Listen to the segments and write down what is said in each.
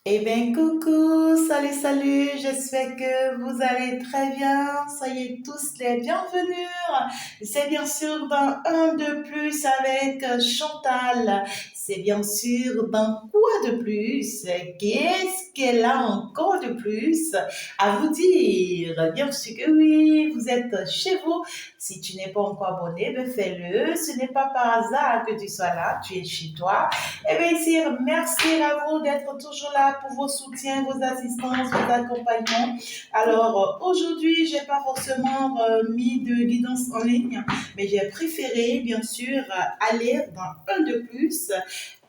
Eh bien, coucou, salut, salut, j'espère que vous allez très bien. Soyez tous les bienvenus. C'est bien sûr dans un de plus avec Chantal. C'est bien sûr dans quoi de plus? Qu'est-ce qu'elle a encore de plus à vous dire? Bien sûr que oui, vous êtes chez vous. Si tu n'es pas encore abonné, ben fais-le. Ce n'est pas par hasard que tu sois là, tu es chez toi. Eh bien, ici, merci à vous d'être toujours là pour vos soutiens, vos assistances, vos accompagnements. Alors, aujourd'hui, je n'ai pas forcément mis de guidance en ligne, mais j'ai préféré, bien sûr, aller dans un de plus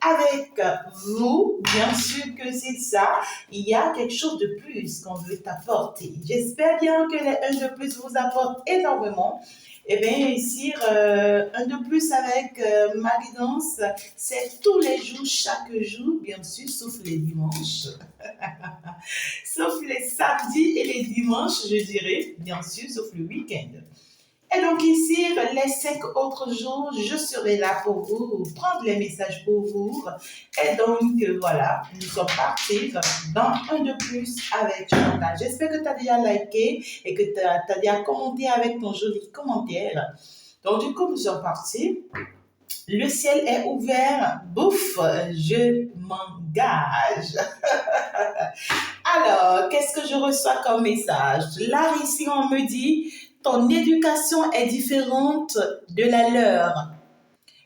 avec vous. Bien sûr que c'est ça. Il y a quelque chose de plus qu'on veut t'apporter. J'espère bien que les un de plus vous apportent énormément. Eh bien, ici, un de plus avec ma guidance, c'est tous les jours, chaque jour, bien sûr, sauf les dimanches, sauf les samedis et les dimanches, je dirais, bien sûr, sauf le week-end. Et donc ici, les 5 autres jours, je serai là pour vous, prendre les messages pour vous. Et donc, voilà, nous sommes partis dans un de plus avec Chantal. J'espère que tu as déjà liké et que tu as déjà commenté avec ton joli commentaire. Donc, du coup, nous sommes partis. Le ciel est ouvert, bouffe, je m'engage. Alors, qu'est-ce que je reçois comme message? Là, ici, on me dit, ton éducation est différente de la leur.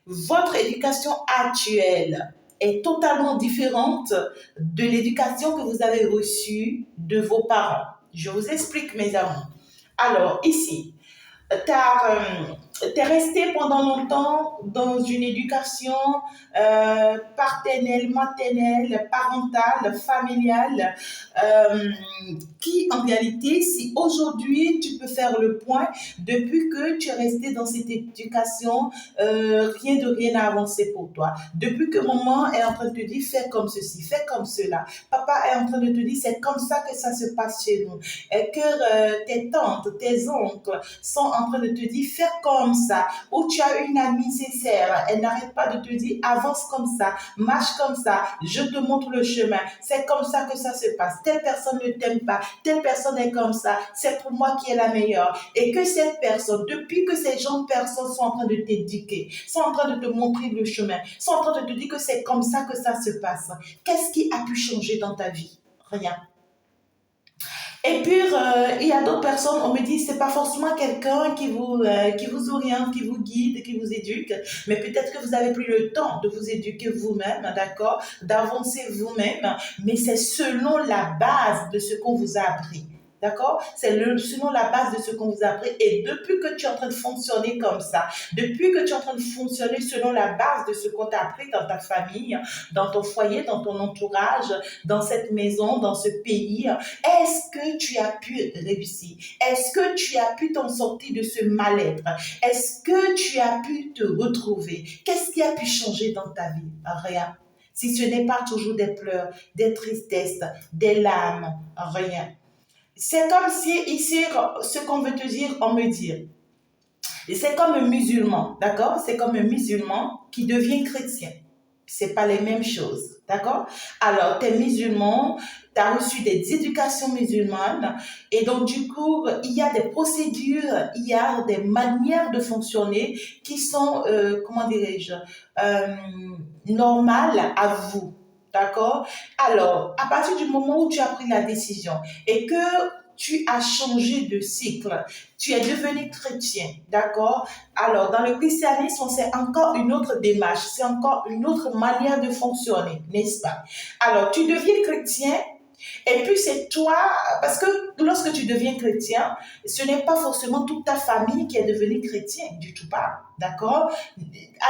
Votre éducation actuelle est totalement différente de l'éducation que vous avez reçue de vos parents. Je vous explique, mes amis. Alors, ici, t'es resté pendant longtemps dans une éducation paternelle, maternelle, parentale, familiale, euh, qui en réalité, si aujourd'hui tu peux faire le point, depuis que tu es resté dans cette éducation, rien n'a avancé pour toi. Depuis que maman est en train de te dire, fais comme ceci, fais comme cela, papa est en train de te dire, c'est comme ça que ça se passe chez nous, et que tes tantes, tes oncles, sont en train de te dire fais comme ça, ou tu as une amie sincère, elle n'arrête pas de te dire avance comme ça, marche comme ça, je te montre le chemin, c'est comme ça que ça se passe, telle personne ne t'aime pas, telle personne est comme ça, c'est pour moi qui est la meilleure, et que cette personne, depuis que ces gens personnes sont en train de t'éduquer, sont en train de te montrer le chemin, sont en train de te dire que c'est comme ça que ça se passe, qu'est-ce qui a pu changer dans ta vie? Rien. Et puis, il y a d'autres personnes, on me dit, c'est pas forcément quelqu'un qui vous oriente, qui vous guide, qui vous éduque, mais peut-être que vous avez pris le temps de vous éduquer vous-même, d'accord, d'avancer vous-même, mais c'est selon la base de ce qu'on vous a appris. D'accord? Selon la base de ce qu'on vous a appris. Et depuis que tu es en train de fonctionner comme ça, depuis que tu es en train de fonctionner selon la base de ce qu'on t'a appris dans ta famille, dans ton foyer, dans ton entourage, dans cette maison, dans ce pays, est-ce que tu as pu réussir? Est-ce que tu as pu t'en sortir de ce mal-être? Est-ce que tu as pu te retrouver? Qu'est-ce qui a pu changer dans ta vie? Rien. Si ce n'est pas toujours des pleurs, des tristesses, des larmes, rien. C'est comme si ici, ce qu'on veut te dire, on me dit. C'est comme un musulman, d'accord? C'est comme un musulman qui devient chrétien. C'est pas les mêmes choses, d'accord? Alors, tu es musulman, tu as reçu des éducations musulmanes, et donc du coup, il y a des procédures, il y a des manières de fonctionner qui sont, comment dirais-je, euh, normales à vous. D'accord? Alors, à partir du moment où tu as pris la décision et que tu as changé de cycle, tu es devenu chrétien, d'accord? Alors, dans le christianisme, c'est encore une autre démarche, c'est encore une autre manière de fonctionner, n'est-ce pas? Alors, tu deviens chrétien, et puis c'est toi, parce que lorsque tu deviens chrétien, ce n'est pas forcément toute ta famille qui est devenue chrétienne, du tout pas, d'accord?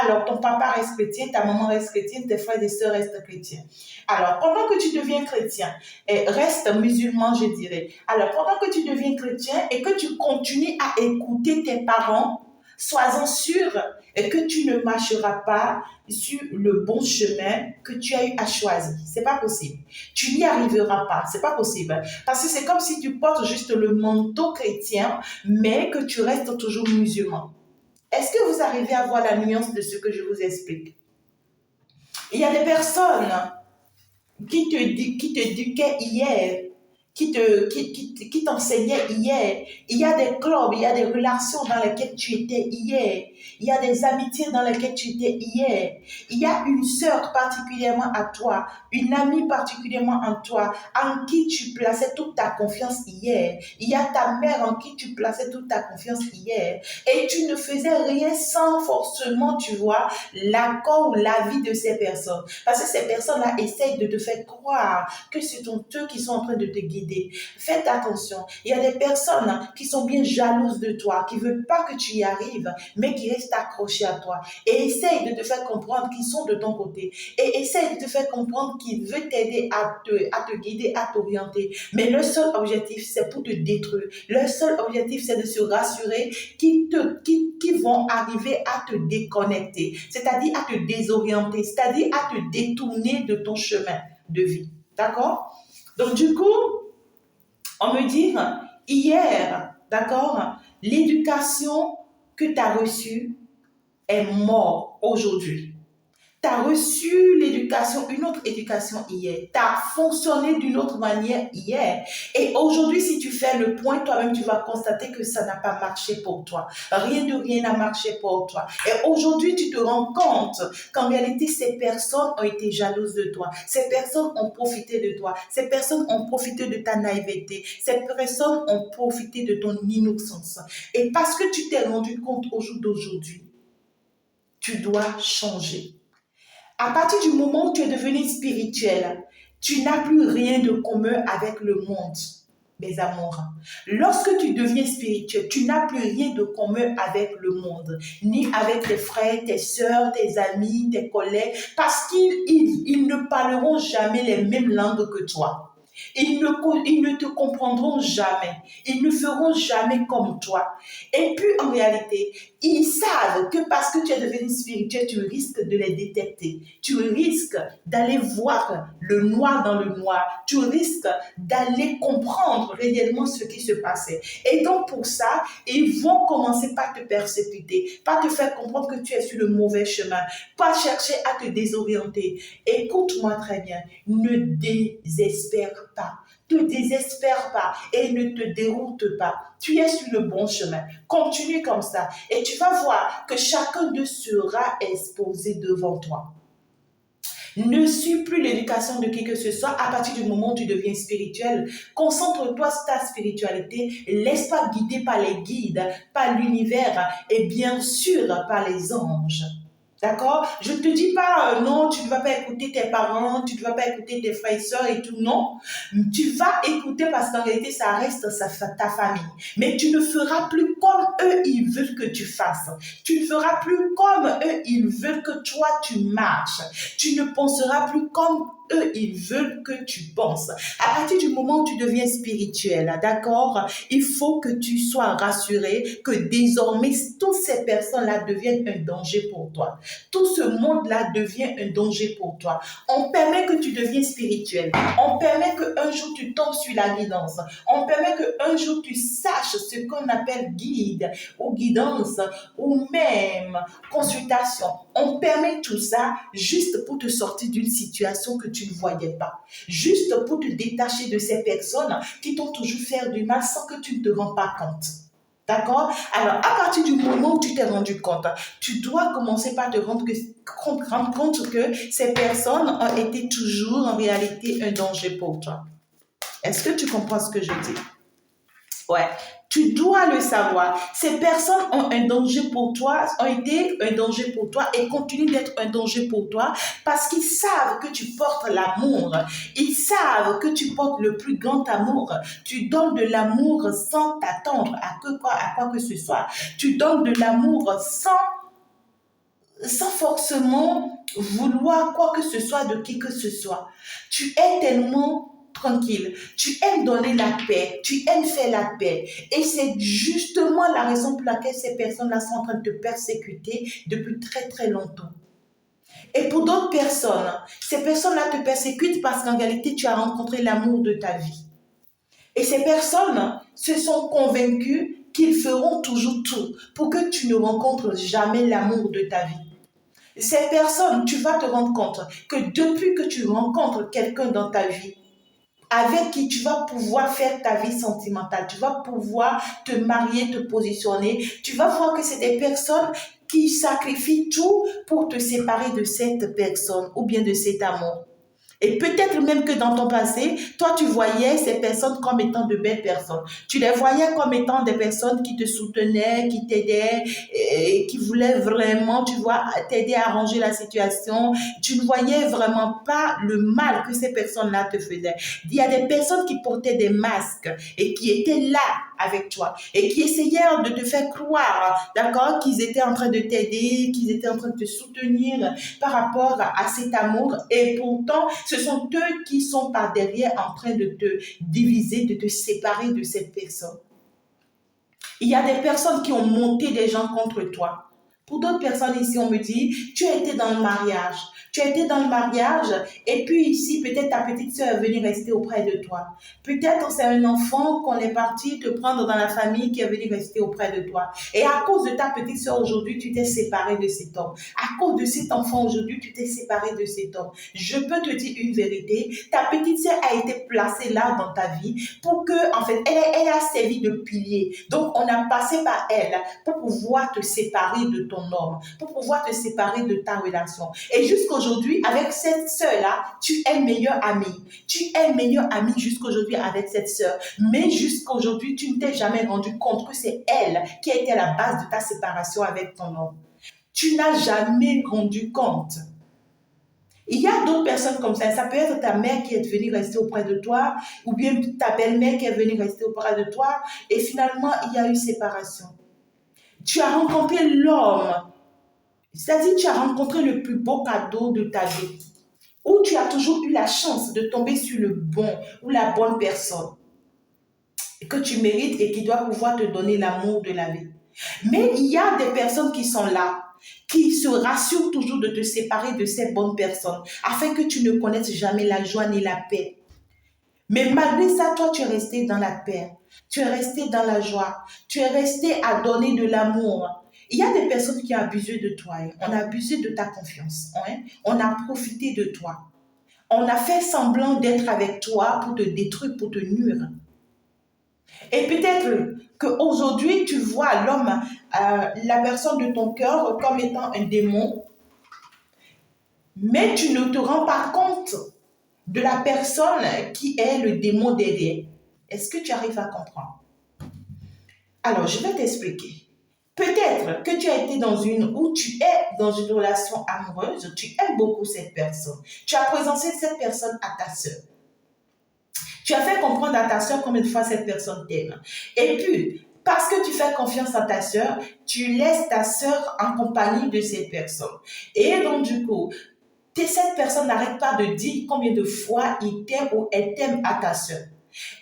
Alors, ton papa reste chrétien, ta maman reste chrétienne, tes frères et sœurs restent chrétiens. Alors, pendant que tu deviens chrétien, et reste musulman, je dirais. Alors, pendant que tu deviens chrétien et que tu continues à écouter tes parents, sois-en sûr que tu ne marcheras pas sur le bon chemin que tu as eu à choisir. C'est pas possible. Tu n'y arriveras pas. C'est pas possible. Parce que c'est comme si tu portes juste le manteau chrétien, mais que tu restes toujours musulman. Est-ce que vous arrivez à voir la nuance de ce que je vous explique? Il y a des personnes qui t'éduquait hier, qui t'enseignait hier. Il y a des clubs, il y a des relations dans lesquelles tu étais hier. Il y a des amitiés dans lesquelles tu étais hier. Il y a une sœur particulièrement à toi, une amie particulièrement en toi, en qui tu plaçais toute ta confiance hier. Il y a ta mère en qui tu plaçais toute ta confiance hier. Et tu ne faisais rien sans forcément, tu vois, l'accord ou l'avis de ces personnes. Parce que ces personnes-là essayent de te faire croire que ce sont eux qui sont en train de te guider. Faites attention. Il y a des personnes qui sont bien jalouses de toi, qui ne veulent pas que tu y arrives, mais qui restent accrochées à toi. Et essayent de te faire comprendre qu'ils sont de ton côté. Et essayent de te faire comprendre qu'ils veulent t'aider à te guider, à t'orienter. Mais le seul objectif, c'est pour te détruire. Le seul objectif, c'est de se rassurer qui vont arriver à te déconnecter, c'est-à-dire à te désorienter, c'est-à-dire à te détourner de ton chemin de vie. D'accord? Donc, du coup, on me dit, hier, d'accord, l'éducation que tu as reçue est morte aujourd'hui. Tu as reçu l'éducation, une autre éducation hier. Tu as fonctionné d'une autre manière hier. Et aujourd'hui, si tu fais le point, toi-même, tu vas constater que ça n'a pas marché pour toi. Rien de rien n'a marché pour toi. Et aujourd'hui, tu te rends compte qu'en réalité, ces personnes ont été jalouses de toi. Ces personnes ont profité de toi. Ces personnes ont profité de ta naïveté. Ces personnes ont profité de ton innocence. Et parce que tu t'es rendu compte au jour d'aujourd'hui, tu dois changer. À partir du moment où tu es devenu spirituel, tu n'as plus rien de commun avec le monde, mes amours. Lorsque tu deviens spirituel, tu n'as plus rien de commun avec le monde, ni avec tes frères, tes sœurs, tes amis, tes collègues, parce qu'ils ne parleront jamais les mêmes langues que toi. Ils ne te comprendront jamais. Ils ne feront jamais comme toi. Et puis, en réalité, ils savent que parce que tu es devenu spirituel, tu risques de les détecter. Tu risques d'aller voir le noir dans le noir. Tu risques d'aller comprendre réellement ce qui se passait. Et donc, pour ça, ils vont commencer par te persécuter, par te faire comprendre que tu es sur le mauvais chemin, par chercher à te désorienter. Écoute-moi très bien. Ne désespère pas. Te désespère pas et ne te déroute pas. Tu es sur le bon chemin. Continue comme ça et tu vas voir que chacun d'eux sera exposé devant toi. Ne suis plus l'éducation de qui que ce soit à partir du moment où tu deviens spirituel. Concentre-toi sur ta spiritualité. Laisse-toi guider par les guides, par l'univers et bien sûr par les anges. D'accord? Je ne te dis pas, non, tu ne vas pas écouter tes parents, tu ne vas pas écouter tes frères et sœurs et tout, non. Tu vas écouter parce qu'en réalité, ça reste ta famille. Mais tu ne feras plus comme eux, ils veulent que tu fasses. Tu ne feras plus comme eux, ils veulent que toi, tu marches. Tu ne penseras plus comme eux, ils veulent que tu penses. À partir du moment où tu deviens spirituel, d'accord, il faut que tu sois rassuré que désormais, toutes ces personnes-là deviennent un danger pour toi. Tout ce monde-là devient un danger pour toi. On permet que tu deviennes spirituel. On permet qu'un jour tu tombes sur la guidance. On permet qu'un jour tu saches ce qu'on appelle guide ou guidance ou même consultation. On permet tout ça juste pour te sortir d'une situation que tu ne voyais pas. Juste pour te détacher de ces personnes qui t'ont toujours fait du mal sans que tu ne te rends pas compte. D'accord? Alors, à partir du moment où tu t'es rendu compte, tu dois commencer par te rendre compte que ces personnes ont été toujours en réalité un danger pour toi. Est-ce que tu comprends ce que je dis? Ouais. Tu dois le savoir. Ces personnes ont un danger pour toi, ont été un danger pour toi et continuent d'être un danger pour toi parce qu'ils savent que tu portes l'amour. Ils savent que tu portes le plus grand amour. Tu donnes de l'amour sans t'attendre à quoi que ce soit. Tu donnes de l'amour sans forcément vouloir quoi que ce soit de qui que ce soit. Tu es tellement tranquille. Tu aimes donner la paix. Tu aimes faire la paix. Et c'est justement la raison pour laquelle ces personnes-là sont en train de te persécuter depuis très très longtemps. Et pour d'autres personnes, ces personnes-là te persécutent parce qu'en réalité, tu as rencontré l'amour de ta vie. Et ces personnes se sont convaincues qu'ils feront toujours tout pour que tu ne rencontres jamais l'amour de ta vie. Ces personnes, tu vas te rendre compte que depuis que tu rencontres quelqu'un dans ta vie, avec qui tu vas pouvoir faire ta vie sentimentale, tu vas pouvoir te marier, te positionner, tu vas voir que c'est des personnes qui sacrifient tout pour te séparer de cette personne ou bien de cet amour. Et peut-être même que dans ton passé, toi, tu voyais ces personnes comme étant de belles personnes. Tu les voyais comme étant des personnes qui te soutenaient, qui t'aidaient, et qui voulaient vraiment, tu vois, t'aider à arranger la situation. Tu ne voyais vraiment pas le mal que ces personnes-là te faisaient. Il y a des personnes qui portaient des masques et qui étaient là avec toi et qui essayaient de te faire croire, d'accord, qu'ils étaient en train de t'aider, qu'ils étaient en train de te soutenir par rapport à cet amour. Et pourtant, ce sont eux qui sont par derrière en train de te diviser, de te séparer de cette personne. Il y a des personnes qui ont monté des gens contre toi. Pour d'autres personnes ici, on me dit, tu as été dans le mariage. Tu as été dans le mariage et puis ici, peut-être ta petite soeur est venue rester auprès de toi. Peut-être c'est un enfant qu'on est parti te prendre dans la famille qui est venu rester auprès de toi. Et à cause de ta petite soeur aujourd'hui, tu t'es séparé de cet homme. À cause de cet enfant aujourd'hui, tu t'es séparé de cet homme. Je peux te dire une vérité, ta petite soeur a été placée là dans ta vie pour que, en fait, elle a servi de pilier. Donc, on a passé par elle pour pouvoir te séparer de ton homme, pour pouvoir te séparer de ta relation. Et jusqu'aujourd'hui, avec cette sœur-là, tu es meilleur ami. Tu es meilleur ami jusqu'aujourd'hui avec cette sœur. Mais jusqu'aujourd'hui, tu ne t'es jamais rendu compte que c'est elle qui a été à la base de ta séparation avec ton homme. Tu n'as jamais rendu compte. Il y a d'autres personnes comme ça. Ça peut être ta mère qui est venue rester auprès de toi, ou bien ta belle-mère qui est venue rester auprès de toi, et finalement, il y a eu séparation. Tu as rencontré l'homme, c'est-à-dire tu as rencontré le plus beau cadeau de ta vie, où tu as toujours eu la chance de tomber sur le bon ou la bonne personne que tu mérites et qui doit pouvoir te donner l'amour de la vie. Mais il y a des personnes qui sont là, qui se rassurent toujours de te séparer de ces bonnes personnes, afin que tu ne connaisses jamais la joie ni la paix. Mais malgré ça, toi, tu es resté dans la paix, tu es resté dans la joie, tu es resté à donner de l'amour. Il y a des personnes qui ont abusé de toi, hein. On a abusé de ta confiance, hein. On a profité de toi. On a fait semblant d'être avec toi pour te détruire, pour te nuire. Et peut-être qu'aujourd'hui, tu vois l'homme, la personne de ton cœur comme étant un démon, mais tu ne te rends pas compte de la personne qui est le démon derrière. Est-ce que tu arrives à comprendre? Alors, je vais t'expliquer. Peut-être que tu as été dans où tu es dans une relation amoureuse, tu aimes beaucoup cette personne. Tu as présenté cette personne à ta sœur. Tu as fait comprendre à ta sœur combien de fois cette personne t'aime. Et puis, parce que tu fais confiance à ta sœur, tu laisses ta sœur en compagnie de cette personne. Et donc, du coup, cette personne n'arrête pas de dire combien de fois il t'aime ou elle t'aime à ta sœur.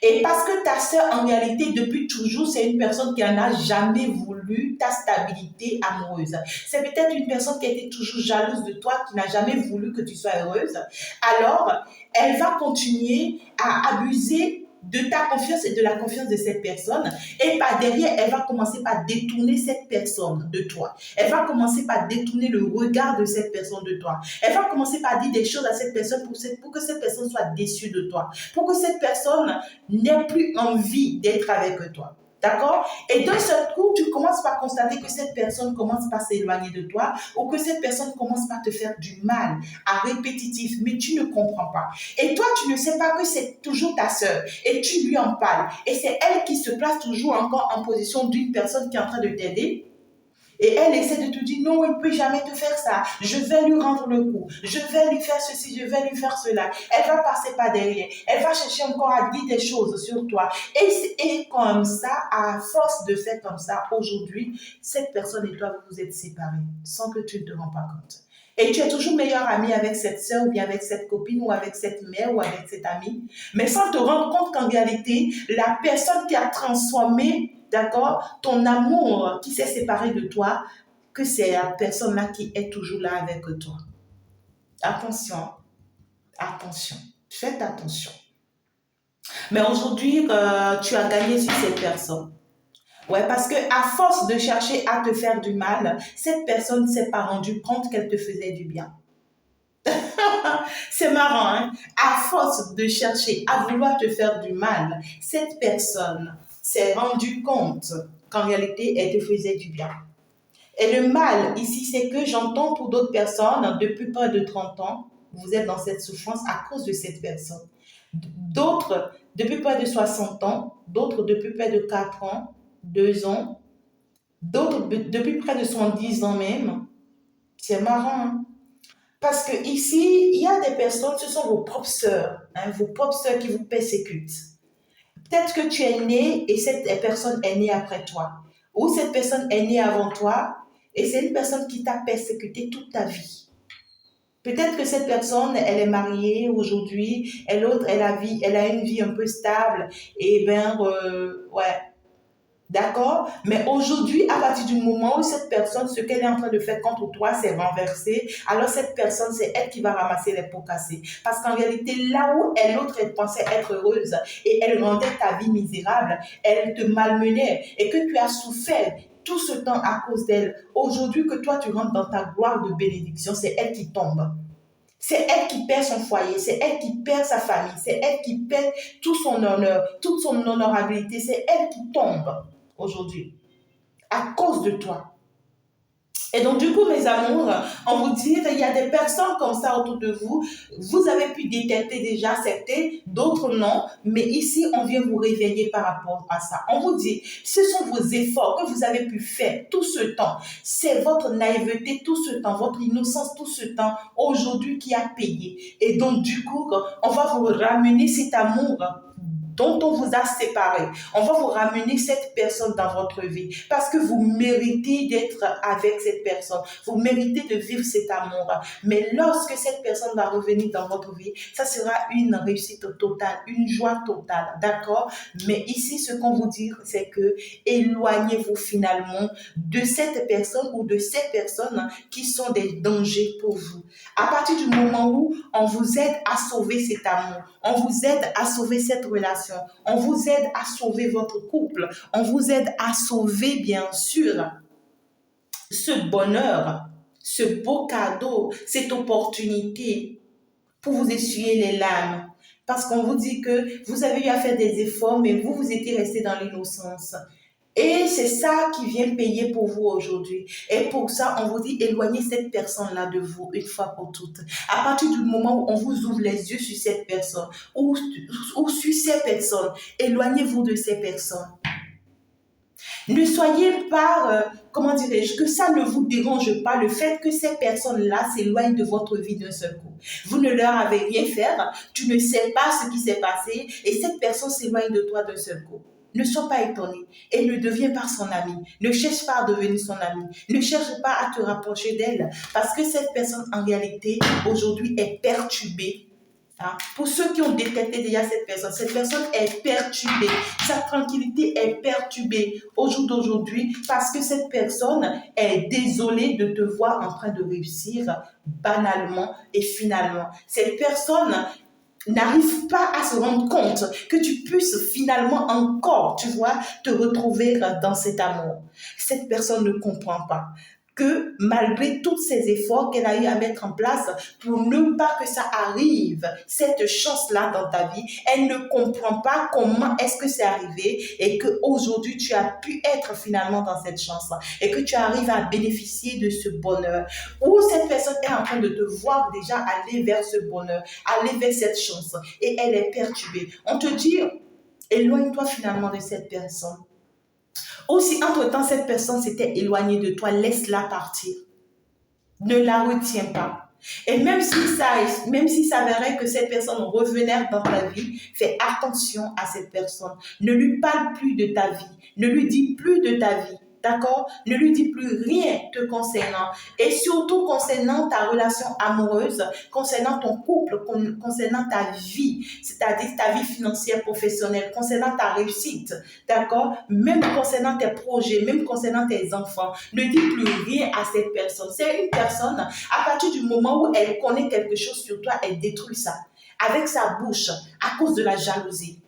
Et parce que ta sœur, en réalité, depuis toujours, c'est une personne qui n'a jamais voulu ta stabilité amoureuse. C'est peut-être une personne qui a été toujours jalouse de toi, qui n'a jamais voulu que tu sois heureuse. Alors, elle va continuer à abuser de ta confiance et de la confiance de cette personne. Et par derrière, elle va commencer par détourner cette personne de toi. Elle va commencer par détourner le regard de cette personne de toi. Elle va commencer par dire des choses à cette personne pour que cette personne soit déçue de toi. Pour que cette personne n'ait plus envie d'être avec toi. D'accord? Et d'un seul coup, tu commences par constater que cette personne commence par s'éloigner de toi ou que cette personne commence par te faire du mal à répétitif, mais tu ne comprends pas. Et toi, tu ne sais pas que c'est toujours ta sœur et tu lui en parles. Et c'est elle qui se place toujours encore en position d'une personne qui est en train de t'aider. Et elle essaie de te dire, non, il ne peut jamais te faire ça. Je vais lui rendre le coup. Je vais lui faire ceci, je vais lui faire cela. Elle va passer par derrière. Elle va chercher encore à dire des choses sur toi. Et comme ça, à force de faire comme ça, aujourd'hui, cette personne et toi, vous êtes séparés sans que tu ne te rends pas compte. Et tu es toujours meilleur ami avec cette sœur ou bien avec cette copine ou avec cette mère ou avec cette amie, mais sans te rendre compte qu'en réalité, la personne qui a transformé, d'accord, ton amour qui s'est séparé de toi, que c'est la personne-là qui est toujours là avec toi. Attention, attention, faites attention. Mais aujourd'hui, tu as gagné sur cette personne. Ouais, parce que à force de chercher à te faire du mal, cette personne ne s'est pas rendue compte qu'elle te faisait du bien. C'est marrant, hein? À force de chercher à vouloir te faire du mal, cette personne s'est rendue compte qu'en réalité, elle te faisait du bien. Et le mal ici, c'est que j'entends pour d'autres personnes, depuis près de 30 ans, vous êtes dans cette souffrance à cause de cette personne. D'autres, depuis près de 60 ans, d'autres depuis près de 4 ans, 2 ans, d'autres depuis près de 70 ans même. C'est marrant, hein? Parce que ici, il y a des personnes, ce sont vos propres sœurs, hein, vos propres sœurs qui vous persécutent. Peut-être que tu es né et cette personne est née après toi. Ou cette personne est née avant toi et c'est une personne qui t'a persécuté toute ta vie. Peut-être que cette personne, elle est mariée aujourd'hui, et l'autre, elle a une vie un peu stable. Et ben, ouais, d'accord? Mais aujourd'hui, à partir du moment où cette personne, ce qu'elle est en train de faire contre toi, c'est renversé, alors cette personne, c'est elle qui va ramasser les pots cassés. Parce qu'en réalité, là où l'autre, elle pensait être heureuse et elle rendait ta vie misérable, elle te malmenait et que tu as souffert tout ce temps à cause d'elle. Aujourd'hui, que toi, tu rentres dans ta gloire de bénédiction, c'est elle qui tombe. C'est elle qui perd son foyer, c'est elle qui perd sa famille, c'est elle qui perd tout son honneur, toute son honorabilité, c'est elle qui tombe aujourd'hui à cause de toi. Et donc, du coup, mes amours, on vous dit, il y a des personnes comme ça autour de vous. Vous avez pu détecter déjà certains, d'autres non. Mais ici, on vient vous réveiller par rapport à ça. On vous dit, ce sont vos efforts que vous avez pu faire tout ce temps. C'est votre naïveté tout ce temps, votre innocence tout ce temps, aujourd'hui, qui a payé. Et donc, du coup, on va vous ramener cet amour dont on vous a séparé. On va vous ramener cette personne dans votre vie parce que vous méritez d'être avec cette personne. Vous méritez de vivre cet amour. Mais lorsque cette personne va revenir dans votre vie, ça sera une réussite totale, une joie totale. D'accord? Mais ici, ce qu'on vous dit, c'est que éloignez-vous finalement de cette personne ou de ces personnes qui sont des dangers pour vous. À partir du moment où on vous aide à sauver cet amour, on vous aide à sauver cette relation, on vous aide à sauver votre couple, on vous aide à sauver bien sûr ce bonheur, ce beau cadeau, cette opportunité pour vous essuyer les larmes. Parce qu'on vous dit que vous avez eu à faire des efforts, mais vous étiez resté dans l'innocence. Et c'est ça qui vient payer pour vous aujourd'hui. Et pour ça, on vous dit éloignez cette personne-là de vous une fois pour toutes. À partir du moment où on vous ouvre les yeux sur cette personne ou sur ces personnes, éloignez-vous de ces personnes. Ne soyez pas, comment dirais-je, que ça ne vous dérange pas le fait que ces personnes-là s'éloignent de votre vie d'un seul coup. Vous ne leur avez rien fait, tu ne sais pas ce qui s'est passé et cette personne s'éloigne de toi d'un seul coup. Ne sois pas étonné et ne deviens pas son ami. Ne cherche pas à devenir son ami. Ne cherche pas à te rapprocher d'elle parce que cette personne, en réalité, aujourd'hui, est perturbée. Hein? Pour ceux qui ont détecté déjà cette personne est perturbée. Sa tranquillité est perturbée au jour d'aujourd'hui parce que cette personne est désolée de te voir en train de réussir banalement et finalement. Cette personne n'arrive pas à se rendre compte que tu puisses finalement encore, tu vois, te retrouver dans cet amour. Cette personne ne comprend pas que malgré tous ces efforts qu'elle a eu à mettre en place pour ne pas que ça arrive, cette chance-là dans ta vie, elle ne comprend pas comment est-ce que c'est arrivé et qu'aujourd'hui tu as pu être finalement dans cette chance et que tu arrives à bénéficier de ce bonheur. Ou cette personne est en train de te voir déjà aller vers ce bonheur, aller vers cette chance et elle est perturbée. On te dit, éloigne-toi finalement de cette personne. Ou si entre-temps cette personne s'était éloignée de toi, laisse-la partir. Ne la retiens pas. Et même si ça verrait que cette personne revenait dans ta vie, fais attention à cette personne. Ne lui parle plus de ta vie. Ne lui dis plus de ta vie. D'accord? Ne lui dis plus rien te concernant. Et surtout concernant ta relation amoureuse, concernant ton couple, concernant ta vie, c'est-à-dire ta vie financière, professionnelle, concernant ta réussite. D'accord? Même concernant tes projets, même concernant tes enfants. Ne dis plus rien à cette personne. C'est une personne, à partir du moment où elle connaît quelque chose sur toi, elle détruit ça. Avec sa bouche, à cause de la jalousie.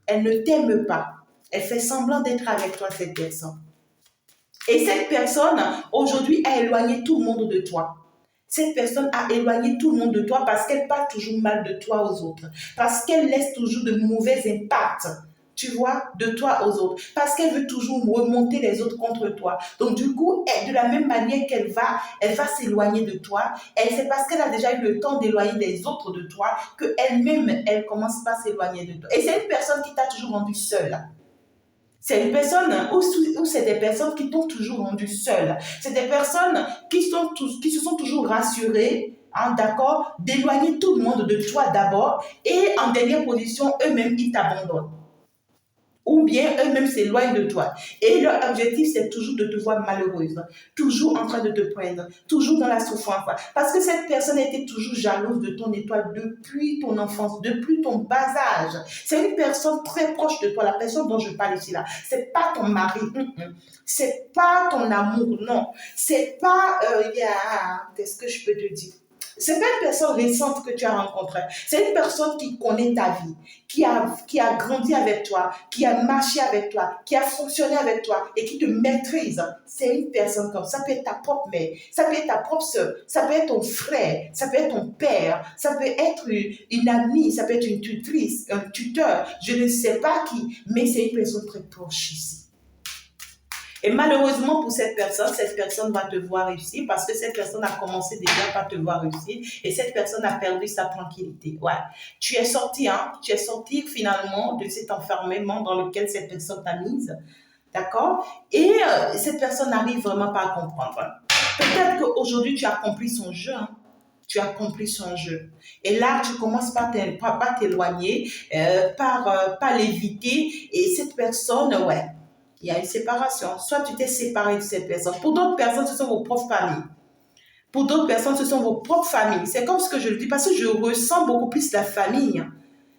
Elle ne t'aime pas. Elle fait semblant d'être avec toi, cette personne. Et cette personne, aujourd'hui, a éloigné tout le monde de toi. Cette personne a éloigné tout le monde de toi parce qu'elle parle toujours mal de toi aux autres. Parce qu'elle laisse toujours de mauvais impacts, tu vois, de toi aux autres. Parce qu'elle veut toujours remonter les autres contre toi. Donc, du coup, de la même manière elle va s'éloigner de toi. C'est parce qu'elle a déjà eu le temps d'éloigner les autres de toi qu'elle-même, elle commence pas à s'éloigner de toi. Et c'est une personne qui t'a toujours rendu seule. C'est une personne ou c'est des personnes qui t'ont toujours rendu seule. C'est des personnes qui se sont toujours rassurées, hein, d'accord, d'éloigner tout le monde de toi d'abord et en dernière position, eux-mêmes, ils t'abandonnent. Ou bien eux-mêmes s'éloignent de toi. Et leur objectif, c'est toujours de te voir malheureuse, toujours en train de te plaindre, toujours dans la souffrance. Parce que cette personne était toujours jalouse de ton étoile depuis ton enfance, depuis ton bas âge. C'est une personne très proche de toi, la personne dont je parle ici là. C'est pas ton mari, c'est pas ton amour, non. C'est pas, qu'est-ce que je peux te dire? C'est pas une personne récente que tu as rencontrée. C'est une personne qui connaît ta vie, qui a grandi avec toi, qui a marché avec toi, qui a fonctionné avec toi et qui te maîtrise. C'est une personne comme ça. Ça peut être ta propre mère, ça peut être ta propre soeur, ça peut être ton frère, ça peut être ton père, ça peut être une amie, ça peut être une tutrice, un tuteur, je ne sais pas qui, mais c'est une personne très proche ici. Et malheureusement pour cette personne va te voir réussir parce que cette personne a commencé déjà par te voir réussir et cette personne a perdu sa tranquillité. Ouais. Tu es sorti finalement de cet enfermement dans lequel cette personne t'a mise. D'accord? Et cette personne n'arrive vraiment pas à comprendre. Peut-être qu'aujourd'hui tu as compris son jeu. Hein. Tu as compris son jeu. Et là, tu commences par t'éloigner, par l'éviter. Et cette personne, ouais, il y a une séparation. Soit tu t'es séparé de cette personne. Pour d'autres personnes, ce sont vos propres familles. Pour d'autres personnes, ce sont vos propres familles. C'est comme ce que je le dis parce que je ressens beaucoup plus la famille.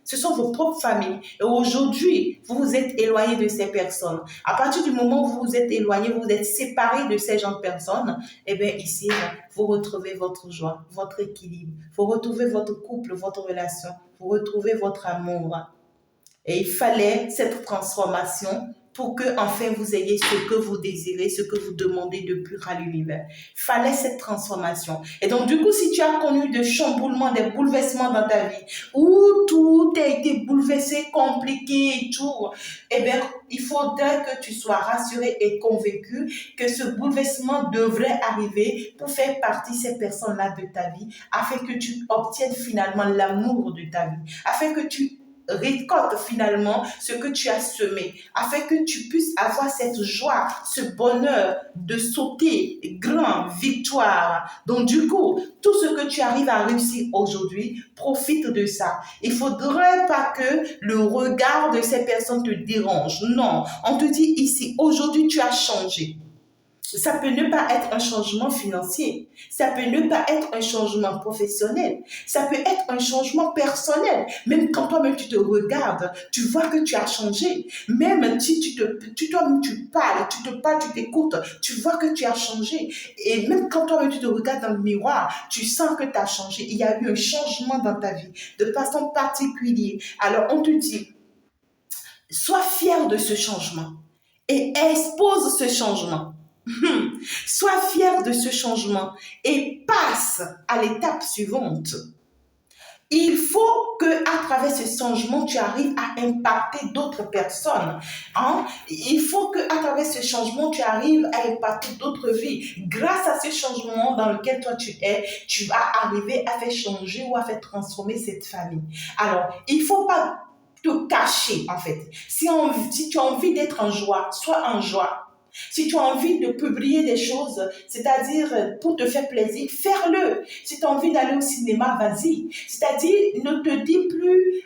Ce sont vos propres familles. Et aujourd'hui, vous vous êtes éloigné de ces personnes. À partir du moment où vous vous êtes éloigné, vous vous êtes séparé de ces gens de personnes, eh bien ici, vous retrouvez votre joie, votre équilibre. Vous retrouvez votre couple, votre relation. Vous retrouvez votre amour. Et il fallait cette transformation pour que enfin vous ayez ce que vous désirez, ce que vous demandez depuis à l'univers. Il fallait cette transformation. Et donc du coup, si tu as connu des chamboulements, des bouleversements dans ta vie, où tout a été bouleversé, compliqué et tout, eh bien, il faudrait que tu sois rassuré et convaincu que ce bouleversement devrait arriver pour faire partie de ces personnes-là de ta vie, afin que tu obtiennes finalement l'amour de ta vie, afin que tu récolte finalement ce que tu as semé, afin que tu puisses avoir cette joie, ce bonheur de sauter grand, victoire. Donc du coup, tout ce que tu arrives à réussir aujourd'hui, profite de ça. Il ne faudrait pas que le regard de ces personnes te dérange. Non, on te dit ici, aujourd'hui tu as changé. Ça peut ne pas être un changement financier, ça peut ne pas être un changement professionnel, ça peut être un changement personnel. Même quand toi-même tu te regardes, tu vois que tu as changé. Même si toi-même tu parles, tu t'écoutes, tu vois que tu as changé. Et même quand toi-même tu te regardes dans le miroir, tu sens que tu as changé. Il y a eu un changement dans ta vie de façon particulière. Alors on te dit, sois fier de ce changement et expose ce changement. Sois fier de ce changement et passe à l'étape suivante. Il faut que à travers ce changement, tu arrives à impacter d'autres personnes. Hein? Il faut que à travers ce changement, tu arrives à impacter d'autres vies. Grâce à ce changement dans lequel toi tu es, tu vas arriver à faire changer ou à faire transformer cette famille. Alors, il ne faut pas te cacher en fait. Si tu as envie d'être en joie, sois en joie. Si tu as envie de publier des choses, c'est-à-dire pour te faire plaisir, fais-le. Si tu as envie d'aller au cinéma, vas-y. C'est-à-dire, ne te dis plus,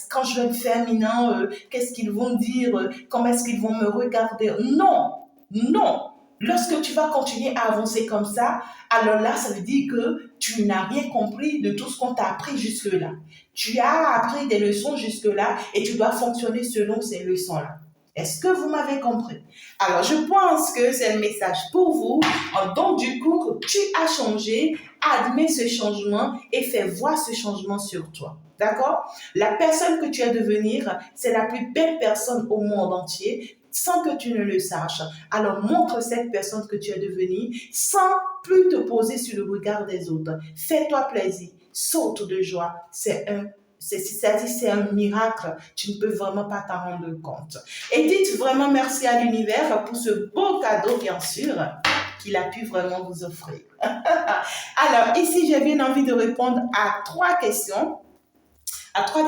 quand je vais me faire maintenant, qu'est-ce qu'ils vont dire, comment est-ce qu'ils vont me regarder. Non, non. Lorsque tu vas continuer à avancer comme ça, alors là, ça veut dire que tu n'as rien compris de tout ce qu'on t'a appris jusque-là. Tu as appris des leçons jusque-là et tu dois fonctionner selon ces leçons-là. Est-ce que vous m'avez compris? Alors, je pense que c'est un message pour vous. Donc, du coup, tu as changé, admets ce changement et fais voir ce changement sur toi. D'accord? La personne que tu vas devenir, c'est la plus belle personne au monde entier sans que tu ne le saches. Alors montre cette personne que tu es devenue sans plus te poser sur le regard des autres. Fais-toi plaisir, saute de joie. C'est un miracle. Tu ne peux vraiment pas t'en rendre compte. Et dites vraiment merci à l'univers pour ce beau cadeau, bien sûr, qu'il a pu vraiment vous offrir. Alors, ici, j'ai bien envie de répondre à trois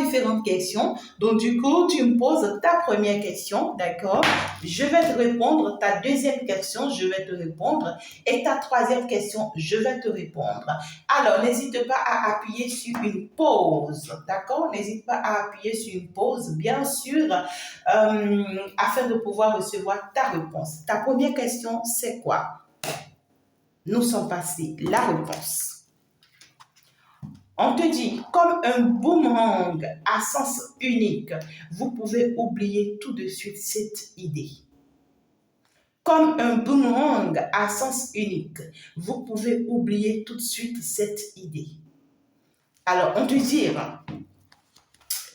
différentes questions. Donc, du coup, tu me poses ta première question, d'accord? Je vais te répondre. Ta deuxième question, je vais te répondre. Et ta troisième question, je vais te répondre. Alors, n'hésite pas à appuyer sur une pause, d'accord? N'hésite pas à appuyer sur une pause, bien sûr, afin de pouvoir recevoir ta réponse. Ta première question, c'est quoi? Nous sommes passés. La réponse. On te dit, comme un boomerang à sens unique, vous pouvez oublier tout de suite cette idée. Comme un boomerang à sens unique, vous pouvez oublier tout de suite cette idée. Alors, on te dit,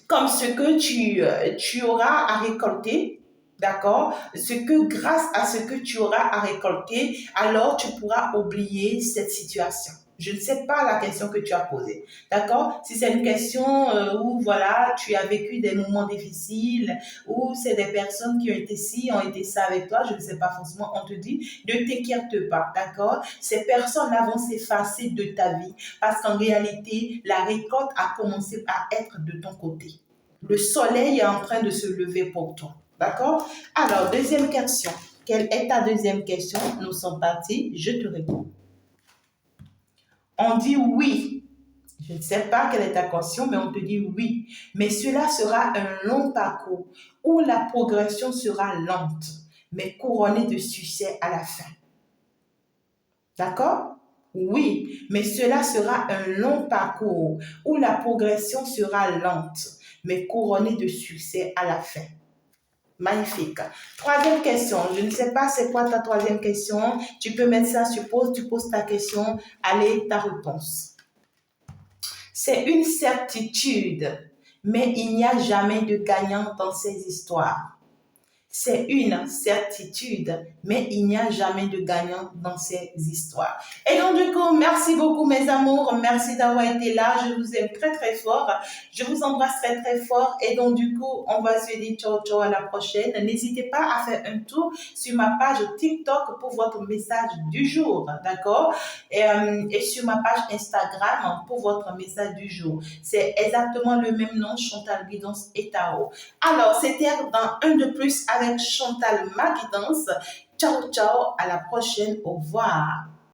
comme ce que tu auras à récolter, d'accord? Ce que grâce à ce que tu auras à récolter, alors tu pourras oublier cette situation. Je ne sais pas la question que tu as posée, d'accord? Si c'est une question où, voilà, tu as vécu des moments difficiles, ou c'est des personnes qui ont été ci, ont été ça avec toi, je ne sais pas forcément, on te dit, ne t'inquiète pas, d'accord? Ces personnes-là vont s'effacer de ta vie parce qu'en réalité, la récolte a commencé à être de ton côté. Le soleil est en train de se lever pour toi, d'accord? Alors, deuxième question. Quelle est ta deuxième question? Nous sommes partis, je te réponds. On dit oui. Je ne sais pas quelle est ta question, mais on te dit oui. Mais cela sera un long parcours où la progression sera lente, mais couronnée de succès à la fin. D'accord? Oui, mais cela sera un long parcours où la progression sera lente, mais couronnée de succès à la fin. Magnifique. Troisième question. Je ne sais pas c'est quoi ta troisième question. Tu peux mettre ça sur pause, tu poses ta question. Allez, ta réponse. C'est une certitude, mais il n'y a jamais de gagnant dans ces histoires. C'est une certitude, mais il n'y a jamais de gagnant dans ces histoires. Et donc, du coup, merci beaucoup, mes amours. Merci d'avoir été là. Je vous aime très, très fort. Je vous embrasse très, très fort. Et donc, du coup, on va se dire ciao, ciao à la prochaine. N'hésitez pas à faire un tour sur ma page TikTok pour votre message du jour, d'accord? Et sur ma page Instagram pour votre message du jour. C'est exactement le même nom, Chantal Guidance et Tao. Alors, c'était dans un de plus avec Chantal Maguidance. Ciao, ciao, à la prochaine, au revoir.